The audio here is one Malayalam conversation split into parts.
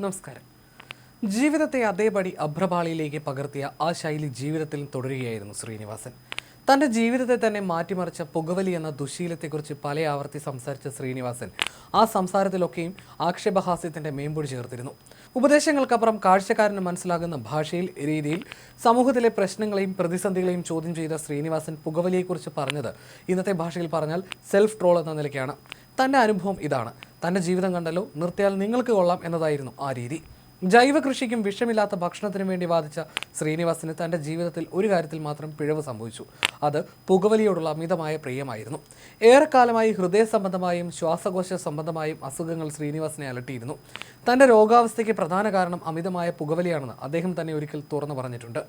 നമസ്കാരം. ജീവിതത്തെ അതേപടി അഭ്രപാളിയിലേക്ക് പകർത്തിയ ആ ശൈലി ജീവിതത്തിൽ തുടരുകയായിരുന്നു ശ്രീനിവാസൻ. തൻ്റെ ജീവിതത്തെ തന്നെ മാറ്റിമറിച്ച പുകവലി എന്ന ദുശീലത്തെക്കുറിച്ച് പല ആവർത്തി സംസാരിച്ച ശ്രീനിവാസൻ ആ സംസാരത്തിലൊക്കെയും ആക്ഷേപഹാസ്യത്തിൻ്റെ മേമ്പൊടി ചേർത്തിരുന്നു. ഉപദേശങ്ങൾക്കപ്പുറം കാഴ്ചക്കാരന് മനസ്സിലാകുന്ന ഭാഷയിൽ, രീതിയിൽ സമൂഹത്തിലെ പ്രശ്നങ്ങളെയും പ്രതിസന്ധികളെയും ചോദ്യം ചെയ്ത ശ്രീനിവാസൻ പുകവലിയെക്കുറിച്ച് പറഞ്ഞത് ഇന്നത്തെ ഭാഷയിൽ പറഞ്ഞാൽ സെൽഫ് ട്രോൾ എന്ന നിലയ്ക്കാണ്. തൻ്റെ അനുഭവം ഇതാണ്. തൻ്റെ ജീവിതം കണ്ടല്ലോ, നിർത്തിയാൽ നിങ്ങൾക്ക് കൊള്ളാം എന്നതായിരുന്നു ആ രീതി. ജൈവ കൃഷിക്കും വിഷമില്ലാത്ത ഭക്ഷണത്തിനും വേണ്ടി വാദിച്ച ശ്രീനിവാസന് തൻ്റെ ജീവിതത്തിൽ ഒരു കാര്യത്തിൽ മാത്രം പിഴവ് സംഭവിച്ചു. അത് പുകവലിയോടുള്ള അമിതമായ പ്രിയമായിരുന്നു. ഏറെക്കാലമായി ഹൃദയ സംബന്ധമായും ശ്വാസകോശ സംബന്ധമായും അസുഖങ്ങൾ ശ്രീനിവാസനെ അലട്ടിയിരുന്നു. തൻ്റെ രോഗാവസ്ഥയ്ക്ക് പ്രധാന കാരണം അമിതമായ പുകവലിയാണെന്ന് അദ്ദേഹം തന്നെ ഒരിക്കൽ തുറന്നു പറഞ്ഞിട്ടുണ്ട്.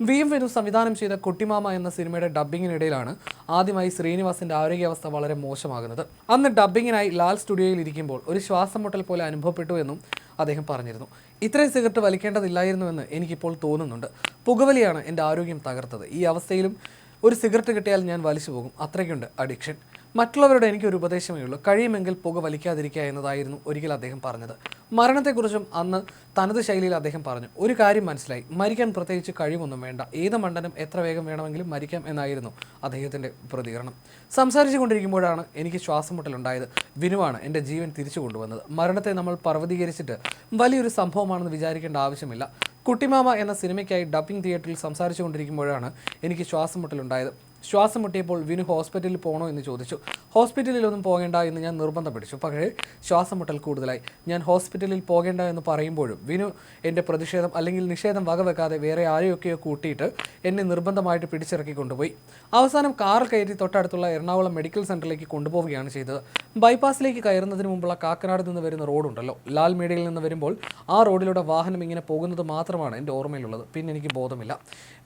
വിനു സംവിധാനം ചെയ്ത കുട്ടിമാമ എന്ന സിനിമയുടെ ഡബ്ബിങ്ങിനിടയിലാണ് ആദ്യമായി ശ്രീനിവാസന്റെ ആരോഗ്യാവസ്ഥ വളരെ മോശമാകുന്നത്. അന്ന് ഡബ്ബിങ്ങിനായി ലാൽ സ്റ്റുഡിയോയിൽ ഇരിക്കുമ്പോൾ ഒരു ശ്വാസം മുട്ടൽ പോലെ അനുഭവപ്പെട്ടു എന്നും അദ്ദേഹം പറഞ്ഞിരുന്നു. ഇത്രയും സിഗരറ്റ് വലിക്കേണ്ടതില്ലായിരുന്നുവെന്ന് എനിക്കിപ്പോൾ തോന്നുന്നുണ്ട്. പുകവലിയാണ് എൻ്റെ ആരോഗ്യം തകർത്തത്. ഈ അവസ്ഥയിലും ഒരു സിഗരറ്റ് കിട്ടിയാൽ ഞാൻ വലിച്ചു പോകും. അത്രയ്ക്കുണ്ട് അഡിക്ഷൻ. മറ്റുള്ളവരുടെ എനിക്കൊരു ഉപദേശമേ ഉള്ളൂ, കഴിയുമെങ്കിൽ പുക വലിക്കാതിരിക്കുക എന്നതായിരുന്നു ഒരിക്കൽ അദ്ദേഹം പറഞ്ഞത്. മരണത്തെക്കുറിച്ചും അന്ന് തനത് ശൈലിയിൽ അദ്ദേഹം പറഞ്ഞു. ഒരു കാര്യം മനസ്സിലായി, മരിക്കാൻ പ്രത്യേകിച്ച് കഴിവൊന്നും വേണ്ട, ഏത് മണ്ടനും എത്ര വേഗം വേണമെങ്കിലും മരിക്കാം എന്നായിരുന്നു അദ്ദേഹത്തിൻ്റെ പ്രതികരണം. സംസാരിച്ചു കൊണ്ടിരിക്കുമ്പോഴാണ് എനിക്ക് ശ്വാസം മുട്ടലുണ്ടായത്. വിനുവാണ് എൻ്റെ ജീവൻ തിരിച്ചു കൊണ്ടുവന്നത്. മരണത്തെ നമ്മൾ പർവ്വതീകരിച്ചിട്ട് വലിയൊരു സംഭവമാണെന്ന് വിചാരിക്കേണ്ട ആവശ്യമില്ല. കുട്ടിമാമ എന്ന സിനിമയ്ക്കായി ഡബ്ബിംഗ് തിയേറ്ററിൽ സംസാരിച്ചു കൊണ്ടിരിക്കുമ്പോഴാണ് എനിക്ക് ശ്വാസം മുട്ടലുണ്ടായത്. ശ്വാസം മുട്ടിയപ്പോൾ വിനു ഹോസ്പിറ്റലിൽ പോകണോ എന്ന് ചോദിച്ചു. ഹോസ്പിറ്റലിലൊന്നും പോകേണ്ട എന്ന് ഞാൻ നിർബന്ധം പിടിച്ചു. പക്ഷേ ശ്വാസം മുട്ടൽ കൂടുതലായി. ഞാൻ ഹോസ്പിറ്റലിൽ പോകേണ്ട എന്ന് പറയുമ്പോഴും വിനു എൻ്റെ പ്രതിഷേധം അല്ലെങ്കിൽ നിഷേധം വകവെക്കാതെ വേറെ ആരെയൊക്കെയോ കൂട്ടിയിട്ട് എന്നെ നിർബന്ധമായിട്ട് പിടിച്ചിറക്കി കൊണ്ടുപോയി. അവസാനം കാറിൽ കയറ്റി തൊട്ടടുത്തുള്ള എറണാകുളം മെഡിക്കൽ സെൻ്ററിലേക്ക് കൊണ്ടുപോവുകയാണ് ചെയ്തത്. ബൈപ്പാസിലേക്ക് കയറുന്നതിന് മുമ്പുള്ള കാക്കനാട് നിന്ന് വരുന്ന റോഡുണ്ടല്ലോ, ലാൽ മേഡയിൽ നിന്ന് വരുമ്പോൾ ആ റോഡിലൂടെ വാഹനം ഇങ്ങനെ പോകുന്നത് മാത്രമാണ് എൻ്റെ ഓർമ്മയിലുള്ളത്. പിന്നെ എനിക്ക് ബോധമില്ല.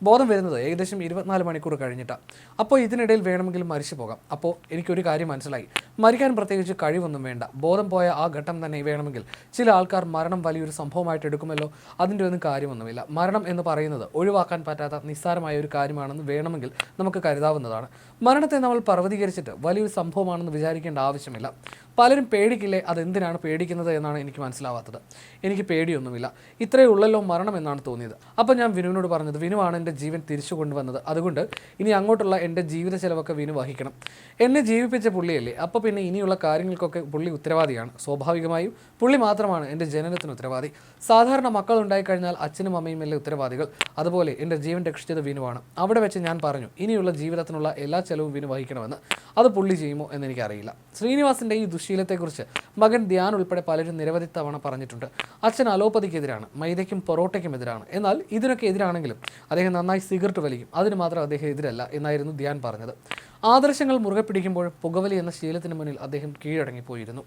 ബോധം വരുന്നത് ഏകദേശം 24 മണിക്കൂർ കഴിഞ്ഞിട്ടാണ്. അപ്പോൾ ഇതിനിടയിൽ വേണമെങ്കിൽ മരിച്ചു പോകാം. അപ്പോൾ എനിക്കൊരു കാര്യം മനസ്സിലായി, മരിക്കാൻ പ്രത്യേകിച്ച് കഴിവൊന്നും വേണ്ട. ബോധം പോയ ആ ഘട്ടം തന്നെ വേണമെങ്കിൽ ചില ആൾക്കാർ മരണം വലിയൊരു സംഭവമായിട്ട് എടുക്കുമല്ലോ, അതിൻ്റെ ഒന്നും കാര്യമൊന്നുമില്ല. മരണം എന്ന് പറയുന്നത് ഒഴിവാക്കാൻ പറ്റാത്ത നിസ്സാരമായ ഒരു കാര്യമാണെന്ന് വേണമെങ്കിൽ നമുക്ക് കരുതാവുന്നതാണ്. മരണത്തെ നമ്മൾ പർവ്വതീകരിച്ചിട്ട് വലിയൊരു സംഭവമാണെന്ന് വിചാരിക്കേണ്ട ആവശ്യമില്ല. പലരും പേടിക്കില്ലേ, അതെന്തിനാണ് പേടിക്കുന്നത് എന്നാണ് എനിക്ക് മനസ്സിലാവാത്തത്. എനിക്ക് പേടിയൊന്നുമില്ല, ഇത്രയേ ഉള്ളല്ലോ മരണം എന്നാണ് തോന്നിയത്. അപ്പോൾ ഞാൻ വിനുവിനോട് പറഞ്ഞത്, വിനുവാണ് എൻ്റെ ജീവൻ തിരിച്ചു കൊണ്ടുവന്നത്, അതുകൊണ്ട് ഇനി അങ്ങോട്ടുള്ള എൻ്റെ ജീവിത ചെലവൊക്കെ വിനു വഹിക്കണം. എന്നെ ജീവിപ്പിച്ച പുള്ളിയല്ലേ, അപ്പോൾ പിന്നെ ഇനിയുള്ള കാര്യങ്ങൾക്കൊക്കെ പുള്ളി ഉത്തരവാദിയാണ്. സ്വാഭാവികമായും പുള്ളി മാത്രമാണ് എൻ്റെ ജനനത്തിന് ഉത്തരവാദി. സാധാരണ മക്കൾ ഉണ്ടായിക്കഴിഞ്ഞാൽ അച്ഛനും അമ്മയും അല്ലേ ഉത്തരവാദികൾ. അതുപോലെ എൻ്റെ ജീവൻ രക്ഷിച്ചത് വിനുവാണ്. അവിടെ വെച്ച് ഞാൻ പറഞ്ഞു, ഇനിയുള്ള ജീവിതത്തിനുള്ള എല്ലാ ചെലവും വിനു വഹിക്കണമെന്ന്. അത് പുള്ളി ചെയ്യുമോ എന്നെനിക്കറിയില്ല. ശ്രീനിവാസൻ്റെ ഈ ദുശീലത്തെക്കുറിച്ച് മകൻ ധ്യാൻ ഉൾപ്പെടെ പലരും നിരവധി തവണ പറഞ്ഞിട്ടുണ്ട്. അച്ഛൻ അലോപ്പതിക്കെതിരാണ്, മൈദയ്ക്കും പൊറോട്ടയ്ക്കും എതിരാണ്. എന്നാൽ ഇതിനൊക്കെ എതിരാണെങ്കിലും അദ്ദേഹം നന്നായി സിഗരറ്റ് വലിക്കും, അതിന് മാത്രം അദ്ദേഹം എതിരല്ല എന്നായിരുന്നു ധ്യാൻ പറഞ്ഞത്. ആദർശങ്ങൾ മുറുകെ പിടിക്കുമ്പോൾ പുകവലി എന്ന ശീലത്തിന് മുന്നിൽ അദ്ദേഹം കീഴടങ്ങിപ്പോയിരുന്നു.